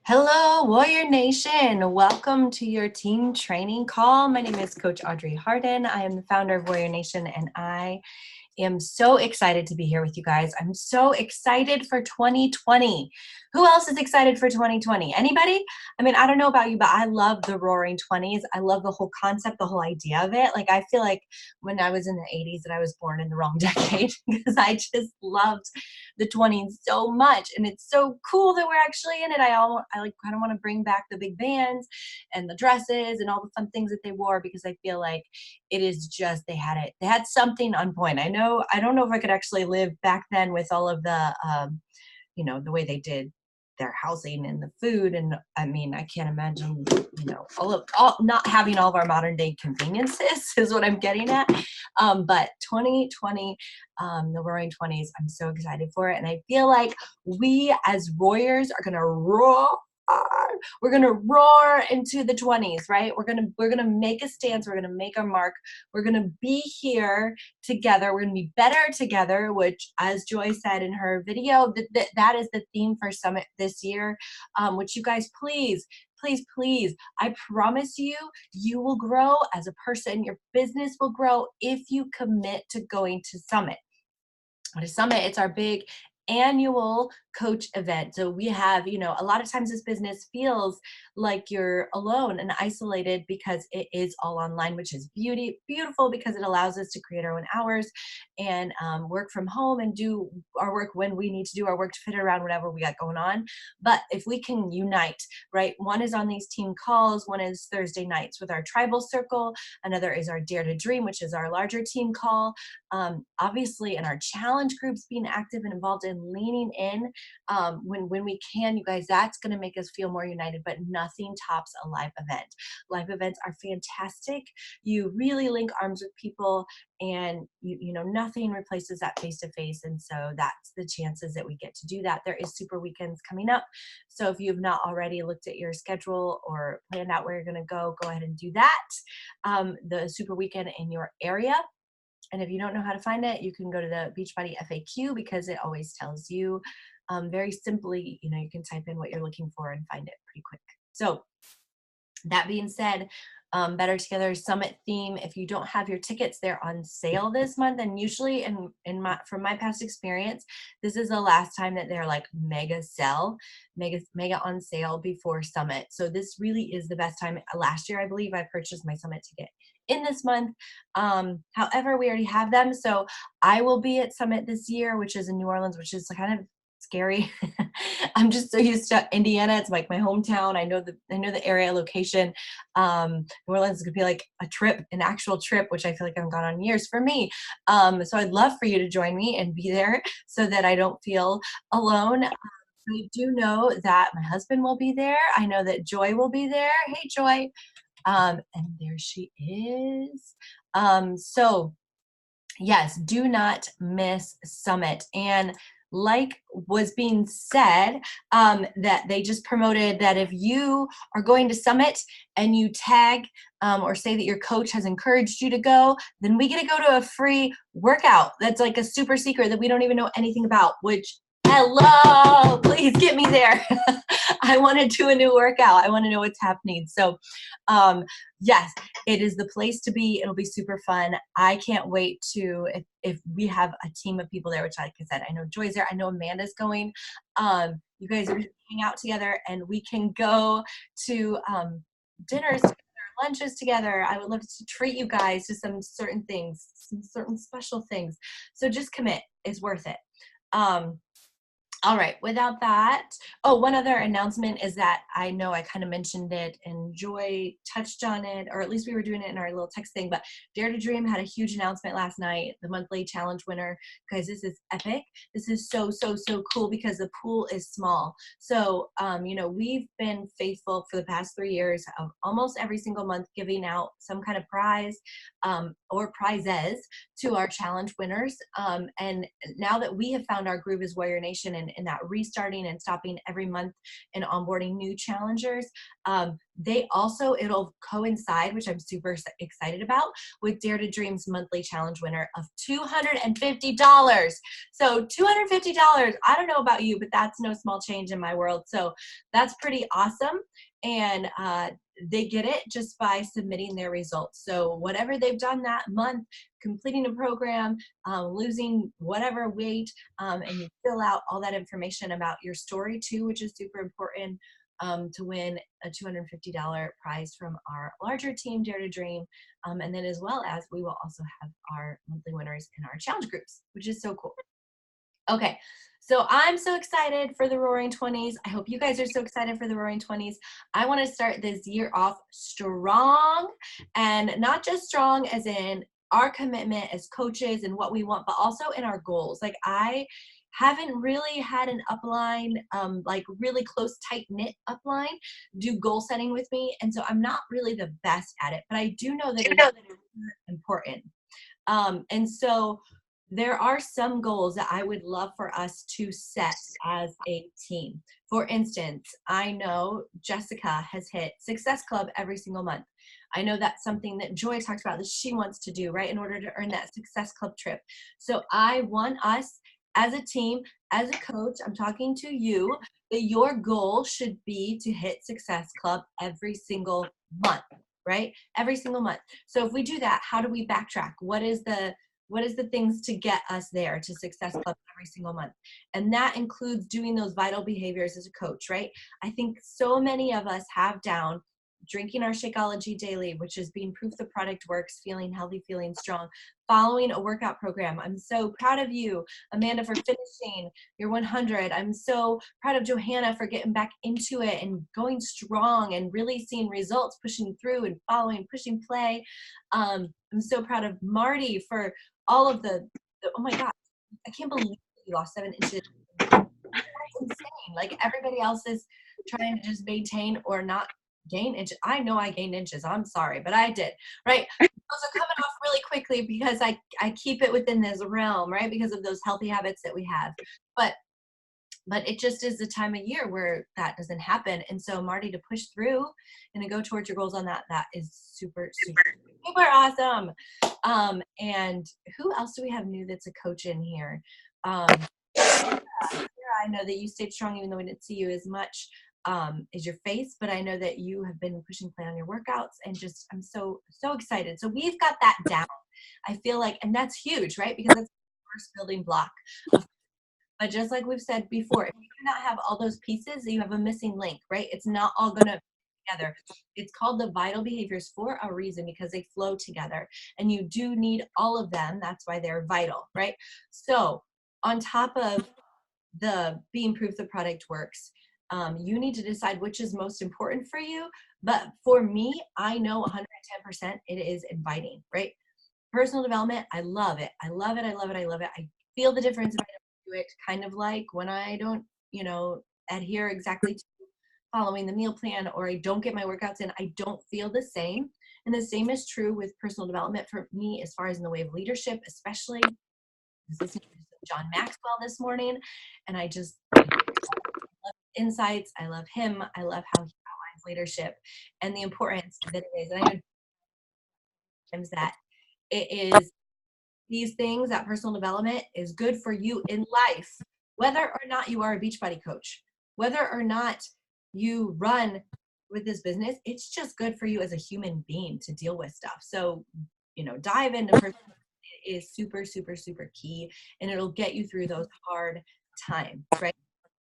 Hello, Warrior Nation. Welcome to your team training call. My name is Coach Audrey Harden. I am the founder of Warrior Nation, and I am so excited to be here with you guys. I'm so excited for 2020. Who else is excited for 2020? Anybody? I mean, I don't know about you, but I love the Roaring 20s. I love the whole concept, the whole idea of it. Like, I feel like when I was in the 80s that I was born in the wrong decade because I just loved the 20s so much. And it's so cool that we're actually in it. I like kind of want to bring back the big bands and the dresses and all the fun things that they wore because I feel like it is just they had something on point. I don't know if I could actually live back then with all of the the way they did their housing and the food. And I mean, I can't imagine, all not having all of our modern day conveniences is what I'm getting at. But 2020, the Roaring 20s, I'm so excited for it. And I feel like we as warriors are gonna roar. We're gonna roar into the 20s, right? We're gonna make a stance. We're gonna make our mark. We're gonna be here together. We're gonna be better together. Which, as Joy said in her video, that is the theme for Summit this year. Which you guys, please, I promise you, you will grow as a person. Your business will grow if you commit to going to Summit. What is Summit? It's our big annual coach event. So we have, a lot of times this business feels like you're alone and isolated because it is all online, which is beautiful because it allows us to create our own hours and work from home and do our work when we need to do our work to fit around whatever we got going on. But if we can unite, right? One is on these team calls, one is Thursday nights with our tribal circle, another is our Dare to Dream, which is our larger team call. Obviously, in our challenge groups, being active and involved and leaning in when we can, you guys, that's going to make us feel more united. But nothing tops a live event. Live events are fantastic. You really link arms with people, and nothing replaces that face to face. And so that's the chances that we get to do that. There is Super Weekends coming up, so if you have not already looked at your schedule or planned out where you're going to go ahead and do that. The Super Weekend in your area. And if you don't know how to find it, you can go to the Beachbody FAQ because it always tells you very simply, you can type in what you're looking for and find it pretty quick. So that being said, Better Together Summit theme, if you don't have your tickets, they're on sale this month. And usually from my past experience, this is the last time that they're like mega on sale before Summit. So this really is the best time. Last year, I believe I purchased my Summit ticket in this month. However, we already have them. So I will be at Summit this year, which is in New Orleans, which is kind of scary. I'm just so used to Indiana. It's like my hometown. I know the area location. New Orleans is gonna be like an actual trip, which I feel like I haven't gone on years for me. So I'd love for you to join me and be there so that I don't feel alone. I do know that my husband will be there. I know that Joy will be there. Hey, Joy. And there she is. So yes, do not miss Summit. And like was being said, that they just promoted that if you are going to Summit and you tag or say that your coach has encouraged you to go, then we get to go to a free workout that's like a super secret that we don't even know anything about, which Hello, please get me there. I want to do a new workout. I want to know what's happening. So, um, yes, it is the place to be. It'll be super fun. I can't wait to, if we have a team of people there, which like I said, I know Joy's there. I know Amanda's going. You guys are hang out together and we can go to dinners together, lunches together. I would love to treat you guys to some certain things, some certain special things. So just commit. It's worth it. Um, all right, without that, oh, one other announcement is that I know I kind of mentioned it and Joy touched on it, or at least we were doing it in our little text thing, but Dare to Dream had a huge announcement last night, the monthly challenge winner. Guys, this is epic. This is so, so, so cool because the pool is small. So, we've been faithful for the past 3 years of almost every single month giving out some kind of prize or prizes to our challenge winners. And now that we have found our groove as Warrior Nation and that restarting and stopping every month and onboarding new challengers, it'll coincide, which I'm super excited about, with Dare to Dream's monthly challenge winner of $250. So $250, I don't know about you, but that's no small change in my world. So that's pretty awesome. And they get it just by submitting their results. So whatever they've done that month, completing a program, losing whatever weight, and you fill out all that information about your story too, which is super important to win a $250 prize from our larger team, Dare to Dream. And then as well as we will also have our monthly winners in our challenge groups, which is so cool. Okay, so I'm so excited for the Roaring 20s. I hope you guys are so excited for the Roaring 20s. I want to start this year off strong, and not just strong as in our commitment as coaches and what we want, but also in our goals. Like I haven't really had an upline, like really close, tight-knit upline do goal setting with me. And so I'm not really the best at it, but I do know that it's important. And so there are some goals that I would love for us to set as a team. For instance, I know Jessica has hit Success Club every single month. I know that's something that Joy talks about that she wants to do, right, in order to earn that Success Club trip. So I want us as a team, as a coach, I'm talking to you, that your goal should be to hit Success Club every single month, right? Every single month. So if we do that, how do we backtrack? What is the things to get us there to Success Club every single month? And that includes doing those vital behaviors as a coach, right? I think so many of us have down drinking our Shakeology daily, which is being proof the product works, feeling healthy, feeling strong, following a workout program. I'm so proud of you, Amanda, for finishing your 100. I'm so proud of Johanna for getting back into it and going strong and really seeing results, pushing through and following, pushing play. I'm so proud of Marty for all of oh my God, I can't believe you lost 7 inches. That's insane. Like everybody else is trying to just maintain or not gain inches. I know I gained inches. I'm sorry, but I did, right? Those are coming off really quickly because I keep it within this realm, right? Because of those healthy habits that we have. But it just is the time of year where that doesn't happen. And so Marty, to push through and to go towards your goals on that is super, super, super awesome. And who else do we have new that's a coach in here? Sarah, I know that you stayed strong even though we didn't see you as much as your face, but I know that you have been pushing play on your workouts and just, I'm so, so excited. So we've got that down. I feel like, and that's huge, right? Because that's the first building block. But just like we've said before, if you do not have all those pieces, you have a missing link, right? It's not all going to be together. It's called the vital behaviors for a reason because they flow together. And you do need all of them. That's why they're vital, right? So on top of the being proof the product works, you need to decide which is most important for you. But for me, I know 110% it is inviting, right? Personal development, I love it. I love it. I love it. I love it. I feel the difference if I don't do it, kind of like when I don't, adhere exactly to following the meal plan or I don't get my workouts in, I don't feel the same. And the same is true with personal development for me as far as in the way of leadership, especially listening to John Maxwell this morning. And I just love insights. I love him. I love how he outlines leadership and the importance that it is. And I know times that it is these things, that personal development is good for you in life, whether or not you are a Beachbody coach, whether or not you run with this business, it's just good for you as a human being to deal with stuff. So, dive into personal is super, super, super key, and it'll get you through those hard times, right?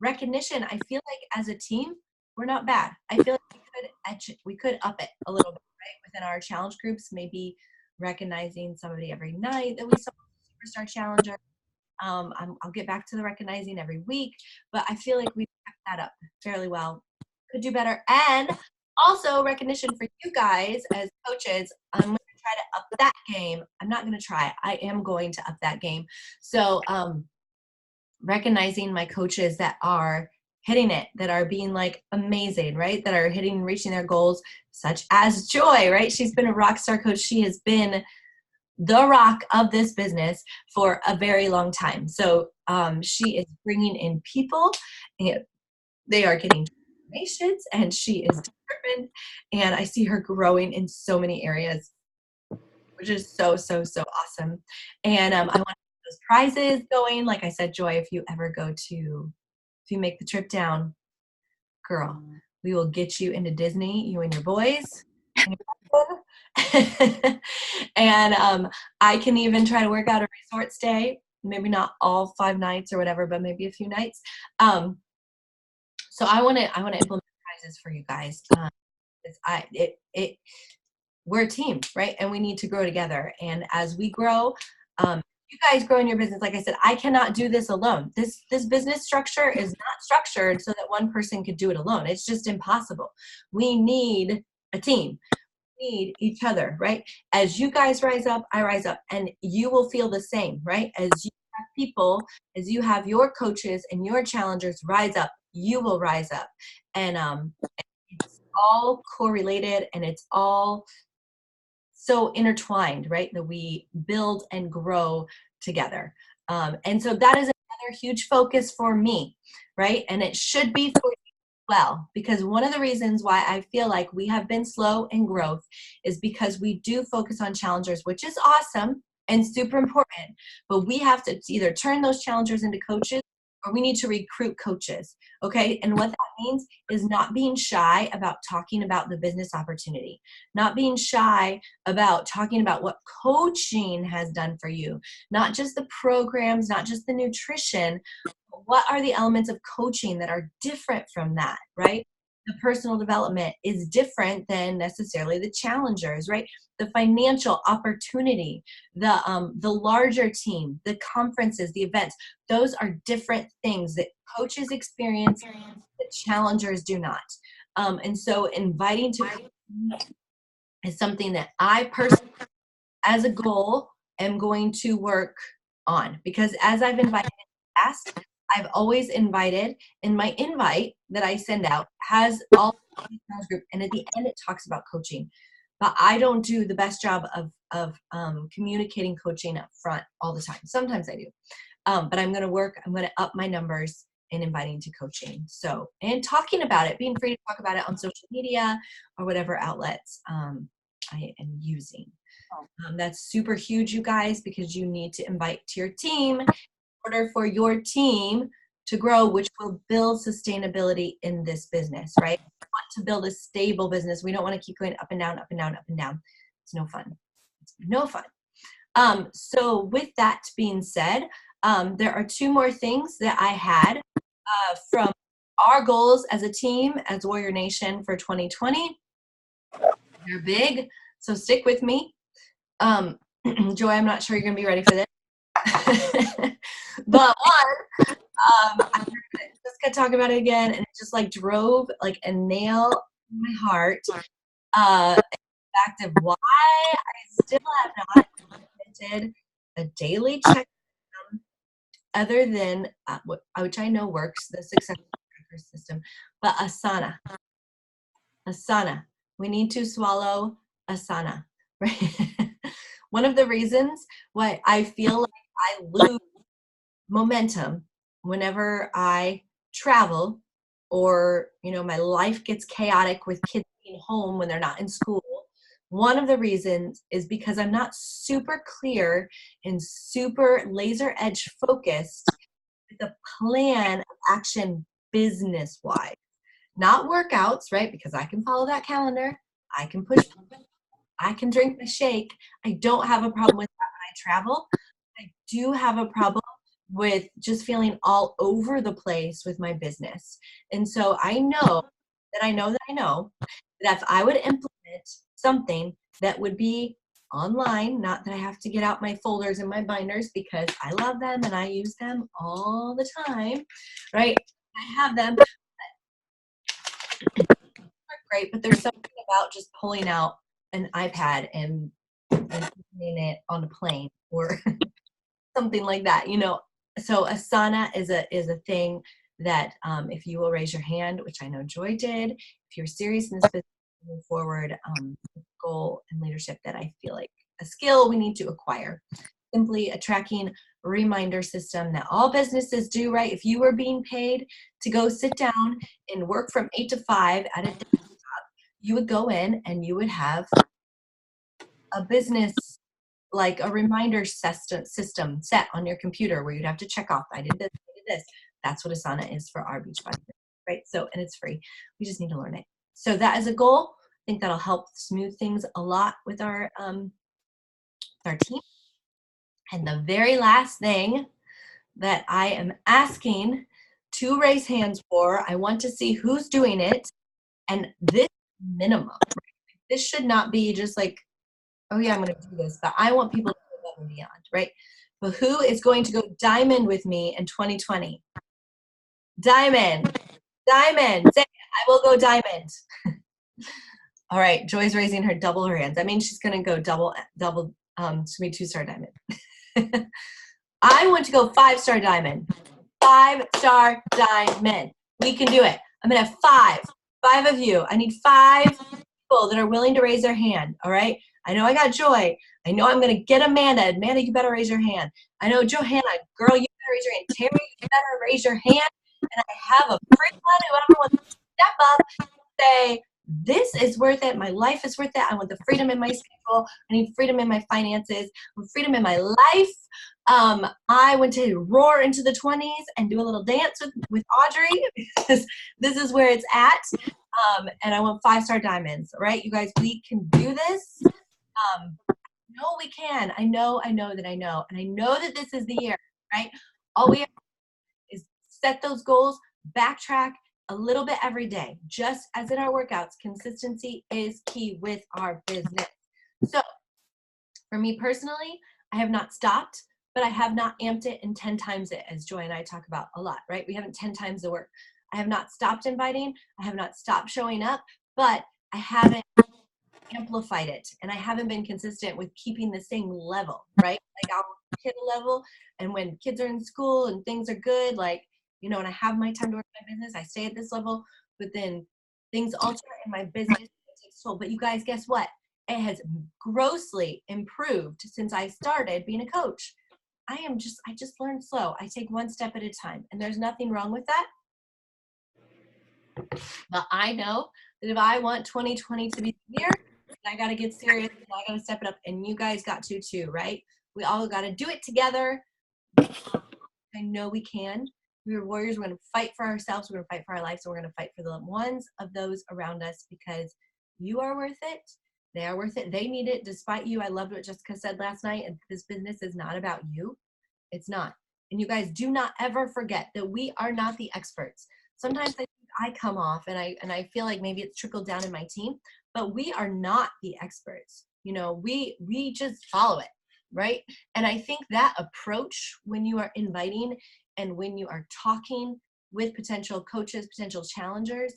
Recognition, I feel like as a team, we're not bad. I feel like we could up it a little bit, right? Within our challenge groups, maybe recognizing somebody every night that we saw superstar challenger. I'll get back to the recognizing every week, but I feel like we kept that up fairly well. Could do better. And also recognition for you guys as coaches. I'm going to try to up that game. I'm not going to try. I am going to up that game. So recognizing my coaches that are hitting it, that are being like amazing, right? That are reaching their goals, such as Joy, right? She's been a rock star coach. She has been the rock of this business for a very long time. So she is bringing in people, and they are getting transformations, and she is determined, and I see her growing in so many areas, which is so, so, so awesome. And I want those prizes going. Like I said, Joy, if you make the trip down, girl, we will get you into Disney, you and your boys. And I can even try to work out a resort stay, maybe not all 5 nights or whatever, but maybe a few nights. So I want to implement prizes for you guys. We're a team, right? And we need to grow together. And as we grow, you guys grow in your business. Like I said, I cannot do this alone. This business structure is not structured so that one person could do it alone. It's just impossible. We need a team. We need each other, right? As you guys rise up, I rise up, and you will feel the same, right? As you have people, as you have your coaches and your challengers rise up, you will rise up. And it's all correlated, and it's all so intertwined, right? That we build and grow together. And so that is another huge focus for me, right? And it should be for you as well, because one of the reasons why I feel like we have been slow in growth is because we do focus on challengers, which is awesome and super important, but we have to either turn those challengers into coaches, or we need to recruit coaches, okay? And what that means is not being shy about talking about the business opportunity, not being shy about talking about what coaching has done for you, not just the programs, not just the nutrition. What are the elements of coaching that are different from that, right? The personal development is different than necessarily the challengers, right? The financial opportunity, the larger team, the conferences, the events, those are different things that coaches experience that challengers do not. And so inviting to is something that I personally, as a goal, am going to work on, because as I've invited in the past, I've always invited, and my invite that I send out has all the group, and at the end it talks about coaching. But I don't do the best job of communicating coaching up front all the time. Sometimes I do, but I'm going to up my numbers in inviting to coaching. So, and talking about it, being free to talk about it on social media or whatever outlets I am using. That's super huge, you guys, because you need to invite to your team order for your team to grow, which will build sustainability in this business, right? We want to build a stable business. We don't want to keep going up and down, up and down, up and down. It's no fun. It's no fun. So with that being said, there are 2 more things that I had from our goals as a team, as Warrior Nation for 2020. They're big, so stick with me. Joy, I'm not sure you're going to be ready for this. But one, I'm just gonna talk about it again, and it just like drove like a nail in my heart. The fact of why I still have not implemented a daily check other than which I know works, the success tracker system, but ASANA. ASANA. We need to swallow ASANA, right? One of the reasons why I feel like I lose momentum whenever I travel, or my life gets chaotic with kids being home when they're not in school. One of the reasons is because I'm not super clear and super laser edge focused with a plan of action business-wise. Not workouts, right? Because I can follow that calendar. I can push, I can drink my shake. I don't have a problem with that when I travel. I do have a problem with just feeling all over the place with my business. And so I know that I know that I know that if I would implement something that would be online, not that I have to get out my folders and my binders because I love them and I use them all the time, right? I have them, great, but there's something about just pulling out an iPad and putting it on a plane or something like that, you know. So Asana is a thing that if you will raise your hand, which I know Joy did, if you're serious in this business, move forward, goal and leadership that I feel like a skill we need to acquire. Simply a tracking reminder system that all businesses do, right? If you were being paid to go sit down and work from 8 to 5 at a desktop, you would go in and you would have a business, like a reminder system set on your computer where you'd have to check off, I did this, I did this. That's what Asana is for our Beachbody, right? So, and it's free. We just need to learn it. So that is a goal. I think that'll help smooth things a lot with our team. And the very last thing that I am asking to raise hands for, I want to see who's doing it. And this minimum, right? This should not be just like, oh yeah, I'm going to do this, but I want people to go above and beyond, right? But who is going to go diamond with me in 2020? Diamond, diamond, say it, I will go diamond. All right, Joy's raising her double her hands. That means she's going to go double, she's going to be 2-star diamond. I want to go 5-star diamond. 5-star diamond. We can do it. I'm going to have five of you. I need 5 people that are willing to raise their hand, all right? I know I got Joy. I know I'm going to get Amanda. Amanda, you better raise your hand. I know Johanna, girl, you better raise your hand. Terry, you better raise your hand. And I have a free one, whoever wants to step up, say, this is worth it. My life is worth it. I want the freedom in my schedule. I need freedom in my finances, freedom in my life. I want to roar into the 20s and do a little dance with Audrey because this is where it's at. And I want 5-star diamonds, right? You guys, we can do this. No, we can. I know that I know. And I know that this is the year, right? All we have to do is set those goals, backtrack a little bit every day. Just as in our workouts, consistency is key with our business. So for me personally, I have not stopped, but I have not amped it and 10 times it, as Joy and I talk about a lot, right? We haven't 10 times the work. I have not stopped inviting. I have not stopped showing up, but I haven't amplified it, and I haven't been consistent with keeping the same level, right? Like I'll hit a level, and when kids are in school and things are good, like, you know, and I have my time to work my business, I stay at this level, but then things alter and my business takes toll. But you guys, guess what? It has grossly improved since I started being a coach. I just learn slow. I take one step at a time, and there's nothing wrong with that. But I know that if I want 2020 to be the year, I got to get serious and I got to step it up, and you guys got to too, right? We all got to do it together. I know we can. We're warriors. We're going to fight for ourselves. We're going to fight for our lives. So we're going to fight for the ones of those around us because you are worth it. They are worth it. They need it despite you. I loved what Jessica said last night. And this business is not about you. It's not. And you guys do not ever forget that we are not the experts. Sometimes I come off and I feel like maybe it's trickled down in my team, but we are not the experts. You know, we just follow it, right? And I think that approach when you are inviting and when you are talking with potential coaches, potential challengers,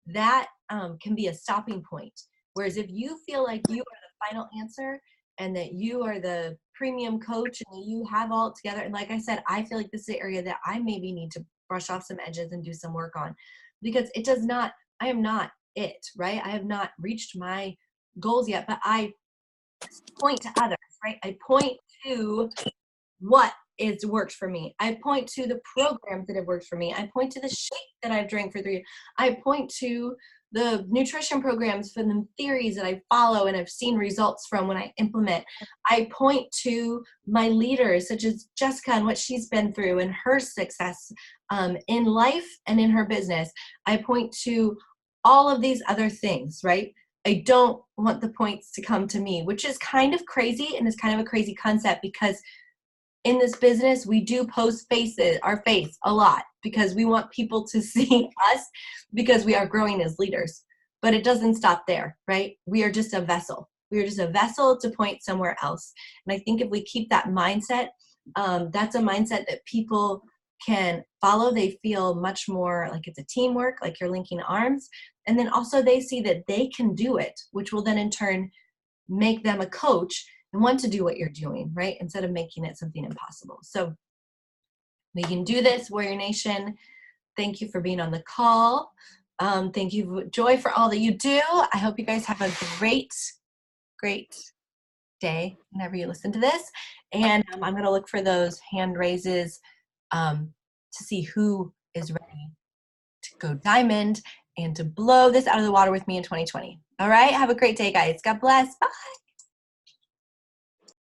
that can be a stopping point. Whereas if you feel like you are the final answer and that you are the premium coach and you have all together, and like I said, I feel like this is the area that I maybe need to brush off some edges and do some work on, because it does not, I am not it, right? I have not reached my goals yet, but I point to others, right? I point to what is worked for me. I point to the programs that have worked for me. I point to the shake that I've drank for 3 years. I point to the nutrition programs, from the theories that I follow and I've seen results from when I implement. I point to my leaders, such as Jessica and what she's been through and her success in life and in her business. I point to all of these other things, right? I don't want the points to come to me, which is kind of crazy and is kind of a crazy concept, because in this business, we do post our face a lot, because we want people to see us, because we are growing as leaders. But it doesn't stop there, right? We are just a vessel. We are just a vessel to point somewhere else. And I think if we keep that mindset, that's a mindset that people can follow. They feel much more like it's a teamwork, like you're linking arms. And then also they see that they can do it, which will then in turn make them a coach and want to do what you're doing, right? Instead of making it something impossible. So we can do this, Warrior Nation. Thank you for being on the call. Thank you, Joy, for all that you do. I hope you guys have a great, great day whenever you listen to this. And I'm going to look for those hand raises to see who is ready to go diamond and to blow this out of the water with me in 2020. All right. Have a great day, guys. God bless. Bye.